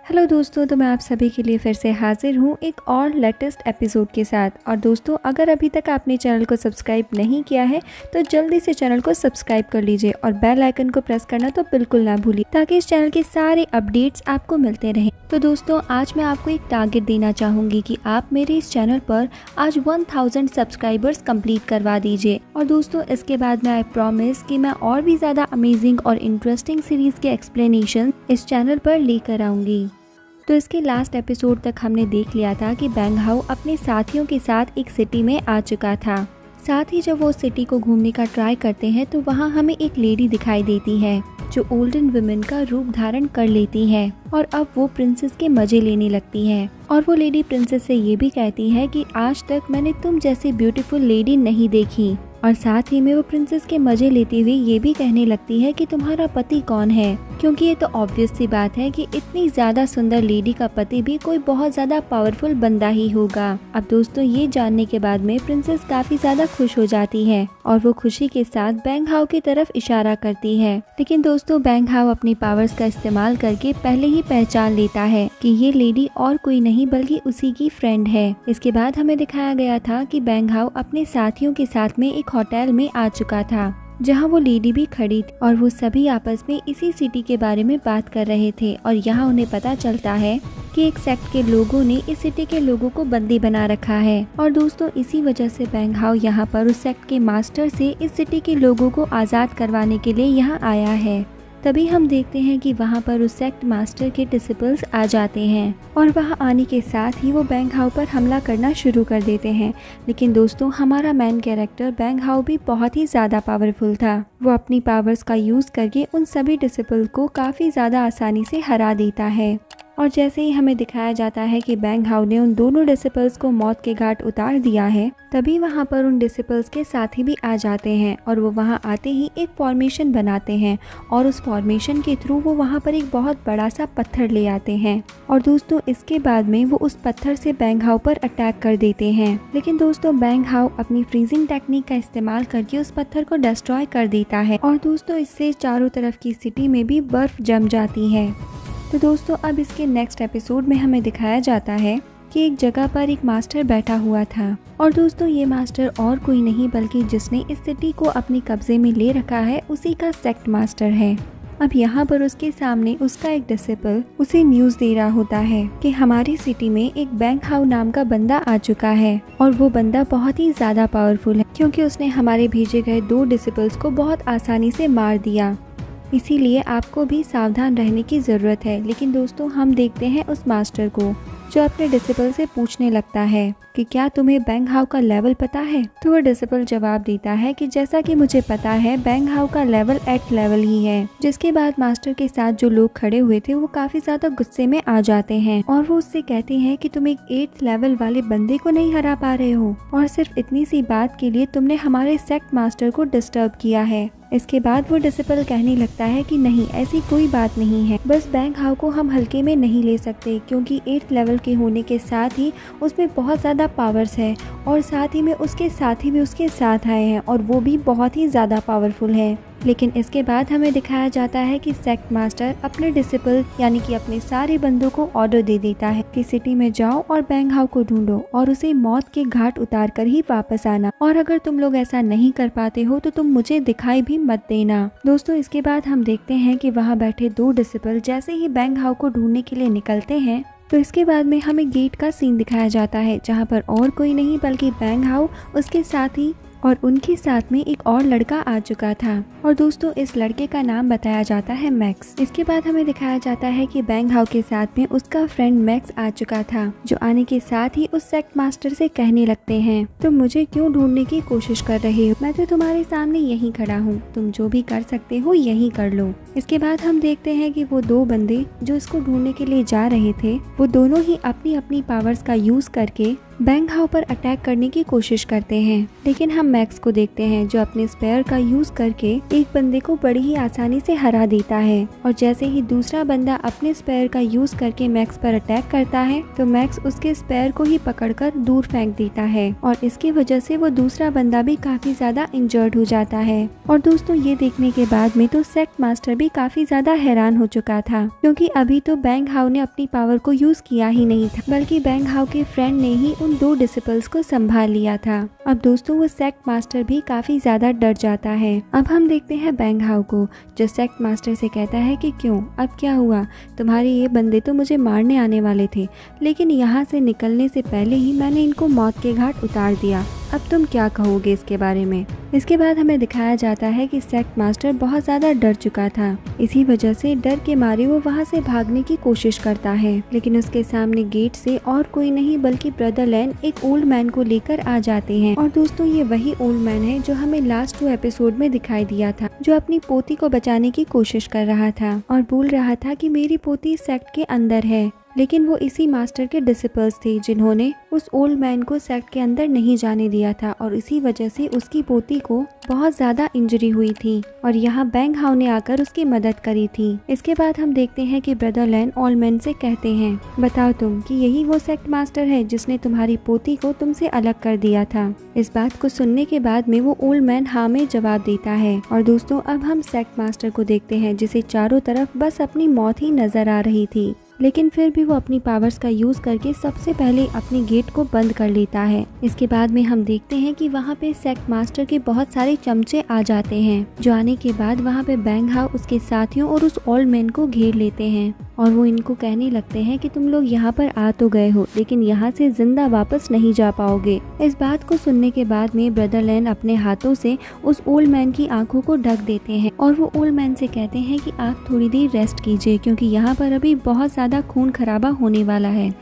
Hello दोस्तों, तो मैं आप सभी के लिए फिर से हाजिर हूँ एक और लेटेस्ट एपिसोड के साथ। और दोस्तों, अगर अभी तक आपने चैनल को सब्सक्राइब नहीं किया है तो जल्दी से चैनल को सब्सक्राइब कर लीजिए और बेल आइकन को प्रेस करना तो बिल्कुल ना भूलिए, ताकि इस चैनल के सारे अपडेट्स आपको मिलते रहें। तो दोस्तों, आज मैं आपको एक टारगेट देना चाहूँगी कि आप मेरे इस चैनल पर आज 1000 सब्सक्राइबर्स कंप्लीट करवा दीजिए। और दोस्तों, इसके बाद मैं आई प्रॉमिस कि मैं और भी ज़्यादा अमेजिंग और इंटरेस्टिंग सीरीज़ के एक्सप्लेनेशन इस चैनल पर लेकर आऊँगी। तो इसके लास्ट एपिसोड तक हमने देख लिया था कि बैंग हाउ अपने साथियों के साथ एक सिटी में आ चुका था। साथ ही जब वो सिटी को घूमने का ट्राई करते हैं तो वहाँ हमें एक लेडी दिखाई देती है जो ओल्डन वुमेन का रूप धारण कर लेती है और अब वो प्रिंसेस के मजे लेने लगती है। और वो लेडी प्रिंसेस से ये भी कहती है कि आज तक मैंने तुम जैसी ब्यूटीफुल लेडी नहीं देखी। और साथ ही में वो प्रिंसेस के मजे लेती हुई ये भी कहने लगती है कि तुम्हारा पति कौन है, क्योंकि ये तो ऑब्वियस सी बात है कि इतनी ज्यादा सुंदर लेडी का पति भी कोई बहुत ज्यादा पावरफुल बंदा ही होगा। अब दोस्तों, ये जानने के बाद में प्रिंसेस काफी ज्यादा खुश हो जाती है और वो खुशी के साथ बैंग हाउ की तरफ इशारा करती है। लेकिन दोस्तों, बैंग हाउ अपनी पावर्स का इस्तेमाल करके पहले ही पहचान लेता है कि ये लेडी और कोई नहीं बल्कि उसी की फ्रेंड है। इसके बाद हमें दिखाया गया था कि बैंग हाउ अपने साथियों के साथ में एक होटल में आ चुका था जहां वो लेडी भी खड़ी थी और वो सभी आपस में इसी सिटी के बारे में बात कर रहे थे। और यहाँ उन्हें पता चलता है कि एक सेक्ट के लोगों ने इस सिटी के लोगों को बंदी बना रखा है। और दोस्तों, इसी वजह से बैंग हाउ यहाँ पर उस सेक्ट के मास्टर से इस सिटी के लोगों को आज़ाद करवाने के लिए यहाँ आया है। तभी हम देखते हैं कि वहाँ पर उस सेक्ट मास्टर के डिसिपल्स आ जाते हैं और वहाँ आने के साथ ही वो बैंग हाउ पर हमला करना शुरू कर देते हैं। लेकिन दोस्तों, हमारा मेन कैरेक्टर बैंग हाउ भी बहुत ही ज़्यादा पावरफुल था। वो अपनी पावर्स का यूज़ करके उन सभी डिसिपल को काफ़ी ज़्यादा आसानी से हरा देता है। और जैसे ही हमें दिखाया जाता है कि बैंग हाउ ने उन दोनों डिसिपल्स को मौत के घाट उतार दिया है, तभी वहाँ पर उन डिसिपल्स के साथी भी आ जाते हैं और वो वहाँ आते ही एक फॉर्मेशन बनाते हैं और उस फॉर्मेशन के थ्रू वो वहाँ पर एक बहुत बड़ा सा पत्थर ले आते हैं। और दोस्तों, इसके बाद में वो उस पत्थर से बैंग हाउ पर अटैक कर देते हैं। लेकिन दोस्तों, बैंग हाउ अपनी फ्रीजिंग टेक्निक का इस्तेमाल करके उस पत्थर को डिस्ट्रॉय कर देता है और दोस्तों, इससे चारों तरफ की सिटी में भी बर्फ जम जाती है। तो दोस्तों, अब इसके नेक्स्ट एपिसोड में हमें दिखाया जाता है कि एक जगह पर एक मास्टर बैठा हुआ था। और दोस्तों, ये मास्टर और कोई नहीं बल्कि जिसने इस सिटी को अपने कब्जे में ले रखा है उसी का सेक्ट मास्टर है। अब यहाँ पर उसके सामने उसका एक डिसिपल उसे न्यूज दे रहा होता है कि हमारी सिटी में एक बैंग हाउ नाम का बंदा आ चुका है और वो बंदा बहुत ही ज्यादा पावरफुल है, क्योंकि उसने हमारे भेजे गए 2 डिसिपल्स को बहुत आसानी से मार दिया। इसीलिए आपको भी सावधान रहने की ज़रूरत है। लेकिन दोस्तों, हम देखते हैं उस मास्टर को जो अपने डिसिपल से पूछने लगता है कि क्या तुम्हें बैंग हाउ का लेवल पता है। तो वो डिसिपल जवाब देता है कि जैसा कि मुझे पता है, बैंग हाउ का लेवल 8 लेवल ही है। जिसके बाद मास्टर के साथ जो लोग खड़े हुए थे वो काफी ज्यादा गुस्से में आ जाते हैं और वो उससे कहते हैं कि तुम एक 8 लेवल वाले बंदे को नहीं हरा पा रहे हो और सिर्फ इतनी सी बात के लिए तुमने हमारे सेक्ट मास्टर को डिस्टर्ब किया है। इसके बाद वो डिसिपल कहने लगता है कि नहीं, ऐसी कोई बात नहीं है, बस बैंग हाउ को हम हल्के में नहीं ले सकते, क्योंकि 8 लेवल के होने के साथ ही उसमें बहुत ज़्यादा पावर्स है और साथ ही में उसके साथी भी उसके साथ आए हैं और वो भी बहुत ही ज़्यादा पावरफुल है। लेकिन इसके बाद हमें दिखाया जाता है कि सेक्ट मास्टर अपने डिसिपल यानी कि अपने सारे बंदों को ऑर्डर दे देता है कि सिटी में जाओ और बैंग हाउ को ढूंढो और उसे मौत के घाट उतार कर ही वापस आना, और अगर तुम लोग ऐसा नहीं कर पाते हो तो तुम मुझे दिखाई भी मत देना। दोस्तों, इसके बाद हम देखते हैं कि वहाँ बैठे 2 डिसिपल जैसे ही बैंग हाउ को ढूंढने के लिए निकलते हैं तो इसके बाद में हमें गेट का सीन दिखाया जाता है, जहाँ पर और कोई नहीं बल्कि बैंग हाउ, उसके साथी और उनके साथ में एक और लड़का आ चुका था। और दोस्तों, इस लड़के का नाम बताया जाता है मैक्स। इसके बाद हमें दिखाया जाता है कि बैंग हाउ के साथ में उसका फ्रेंड मैक्स आ चुका था, जो आने के साथ ही उस सेक्ट मास्टर से कहने लगते हैं, तुम मुझे क्यों ढूंढने की कोशिश कर रहे हो, मैं तो तुम्हारे सामने यहीं खड़ा हूँ, तुम जो भी कर सकते हो यहीं कर लो। इसके बाद हम देखते हैं कि वो 2 बंदे जो इसको ढूंढने के लिए जा रहे थे वो दोनों ही अपनी अपनी पावर्स का यूज करके बैंग हाउ पर अटैक करने की कोशिश करते हैं। लेकिन हम मैक्स को देखते हैं जो अपने स्पेयर का यूज करके एक बंदे को बड़ी ही आसानी से हरा देता है। और जैसे ही दूसरा बंदा अपने स्पेयर का यूज करके मैक्स पर अटैक करता है तो मैक्स उसके स्पेयर को ही पकड़कर दूर फेंक देता है और इसकी वजह से वो दूसरा बंदा भी काफी ज्यादा इंजर्ड हो जाता है। और दोस्तों, ये देखने के बाद में तो सेक्ट मास्टर भी भी काफी ज्यादा हैरान हो चुका था, क्योंकि अभी तो बैंग हाउ ने अपनी पावर को यूज किया ही नहीं था, बल्कि बैंग हाउ के फ्रेंड ने ही उन 2 डिसिपल्स को संभाल लिया था। अब दोस्तों वो सेक्ट मास्टर भी काफी ज्यादा डर जाता है। अब हम देखते हैं बैंग हाउ को, जो सेक्ट मास्टर से कहता है कि क्यों, अब क्या हुआ, तुम्हारे ये बंदे तो मुझे मारने आने वाले थे, लेकिन यहाँ से निकलने से पहले ही मैंने इनको मौत के घाट उतार दिया, अब तुम क्या कहोगे इसके बारे में। इसके बाद हमें दिखाया जाता है कि सेक्ट मास्टर बहुत ज़्यादा डर चुका था, इसी वजह से डर के मारे वो वहाँ से भागने की कोशिश करता है, लेकिन उसके सामने गेट से और कोई नहीं बल्कि ब्रदर लैन एक ओल्ड मैन को लेकर आ जाते हैं। और दोस्तों ये वही ओल्ड मैन है जो हमें लास्ट 2 एपिसोड में दिखाई दिया था, जो अपनी पोती को बचाने की कोशिश कर रहा था और बोल रहा था कि मेरी पोती सेक्ट के अंदर है, लेकिन वो इसी मास्टर के डिसिपल्स थे जिन्होंने उस ओल्ड मैन को सेक्ट के अंदर नहीं जाने दिया था, और इसी वजह से उसकी पोती को बहुत ज्यादा इंजरी हुई थी और यहाँ बैंग हाउ ने आकर उसकी मदद करी थी। इसके बाद हम देखते हैं कि ब्रदर लैन ओल्ड मैन से कहते हैं, बताओ तुम कि यही वो सेक्ट मास्टर है जिसने तुम्हारी पोती को तुमसे अलग कर दिया था। इस बात को सुनने के बाद में वो ओल्ड मैन हाँ में जवाब देता है। और दोस्तों अब हम सेक्ट मास्टर को देखते हैं जिसे चारों तरफ बस अपनी मौत ही नजर आ रही थी, लेकिन फिर भी वो अपनी पावर्स का यूज करके सबसे पहले अपने गेट को बंद कर लेता है। इसके बाद में हम देखते हैं कि वहाँ पे सेक्ट मास्टर के बहुत सारे चमचे आ जाते हैं, जो आने के बाद वहाँ पे बैंग हाउ उसके साथियों और उस ओल्ड मैन को घेर लेते हैं और वो इनको कहने लगते हैं कि तुम लोग यहाँ पर आ तो गए हो, लेकिन यहाँ से जिंदा वापस नहीं जा पाओगे। इस बात को सुनने के बाद में ब्रदर लैन अपने हाथों से उस ओल्ड मैन की आंखों को ढक देते हैं और वो ओल्ड मैन से कहते हैं कि आप थोड़ी देर रेस्ट कीजिए, क्योंकि यहाँ पर अभी बहुत ज्यादा खून खराबा होने वाला है।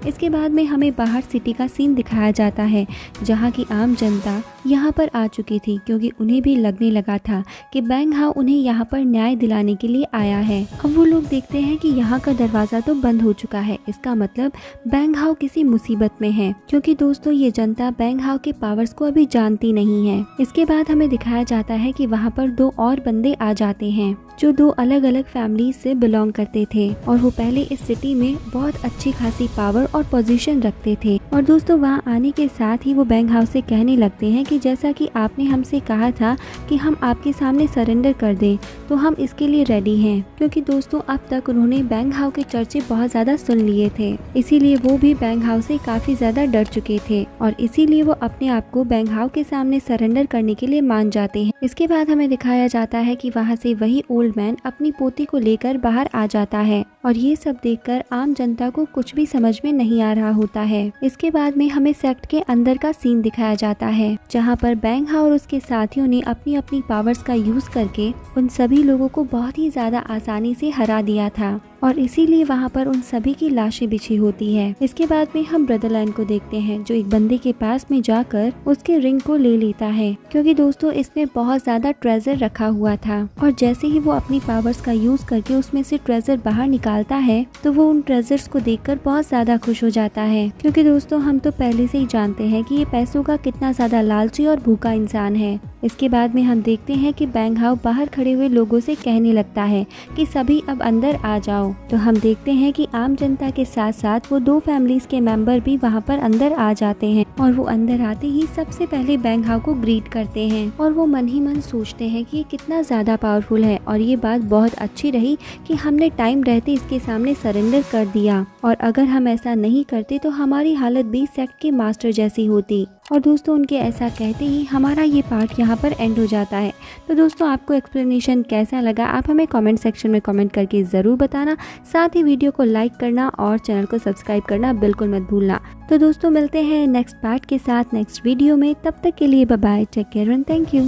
इसके बाद में हमें बाहर सिटी का सीन दिखाया जाता है, जहाँ की आम जनता यहाँ पर आ चुकी थी, क्योंकि उन्हें भी लगने लगा था कि बैंग हाउ उन्हें यहाँ पर न्याय दिलाने के लिए आया है। अब वो लोग देखते हैं कि यहाँ का दरवाजा तो बंद हो चुका है, इसका मतलब बैंग हाउ किसी मुसीबत में है, क्योंकि दोस्तों ये जनता बैंग हाउ के पावर्स को अभी जानती नहीं है। इसके बाद हमें दिखाया जाता है कि वहाँ पर 2 और बंदे आ जाते हैं, जो 2 अलग अलग फैमिली से बिलोंग करते थे और वो पहले इस सिटी में बहुत अच्छी खासी पावर और पोजीशन रखते थे। और दोस्तों वहाँ आने के साथ ही वो बैंग हाउ से कहने लगते हैं कि जैसा कि आपने हमसे कहा था कि हम आपके सामने सरेंडर कर दें, तो हम इसके लिए रेडी हैं, क्योंकि दोस्तों अब तक उन्होंने बैंग हाउ के चर्चे बहुत ज्यादा सुन लिए थे, इसीलिए वो भी बैंग हाउ से काफी ज्यादा डर चुके थे और इसीलिए वो अपने आप को बैंग हाउ के सामने सरेंडर करने के लिए मान जाते हैं। इसके बाद हमें दिखाया जाता है कि वहाँ से वही ओल्ड मैन अपनी पोती को लेकर बाहर आ जाता है और ये सब देखकर आम जनता को कुछ भी समझ में नहीं आ रहा होता है। इसके बाद में हमें सेक्ट के अंदर का सीन दिखाया जाता है, जहाँ पर बैंग हाउ और उसके साथियों ने अपनी अपनी पावर्स का यूज करके उन सभी लोगों को बहुत ही ज्यादा आसानी से हरा दिया था और इसीलिए वहाँ पर उन सभी की लाशें बिछी होती है। इसके बाद में हम ब्रदर लैन को देखते हैं, जो एक बंदे के पास में जाकर उसके रिंग को ले लेता है, क्योंकि दोस्तों इसमें बहुत ज्यादा ट्रेजर रखा हुआ था और जैसे ही वो अपनी पावर्स का यूज करके उसमें से ट्रेजर बाहर निकालता है, तो वो उन ट्रेजर्स को देखकर बहुत ज्यादा खुश हो जाता है, क्योंकि दोस्तों हम तो पहले से ही जानते हैं कि ये पैसों का कितना ज्यादा लालची और भूखा इंसान है। इसके बाद में हम देखते हैं कि बैंग हाउ बाहर खड़े हुए लोगों से कहने लगता है कि सभी अब अंदर आ जाओ। तो हम देखते हैं कि आम जनता के साथ साथ वो 2 फैमिलीज के मेंबर भी वहाँ पर अंदर आ जाते हैं और वो अंदर आते ही सबसे पहले बैंग हाउ को ग्रीट करते हैं और वो मन ही मन सोचते हैं कि ये कितना ज्यादा पावरफुल है और ये बात बहुत अच्छी रही कि हमने टाइम रहते इसके सामने सरेंडर कर दिया, और अगर हम ऐसा नहीं करते तो हमारी हालत भी सेक्ट के मास्टर जैसी होती। और दोस्तों उनके ऐसा कहते ही हमारा ये पार्ट यहाँ पर एंड हो जाता है। तो दोस्तों आपको एक्सप्लेनेशन कैसा लगा आप हमें कमेंट सेक्शन में कमेंट करके ज़रूर बताना। साथ ही वीडियो को लाइक करना और चैनल को सब्सक्राइब करना बिल्कुल मत भूलना। तो दोस्तों मिलते हैं नेक्स्ट पार्ट के साथ नेक्स्ट वीडियो में, तब तक के लिए bye bye, take care and thank you.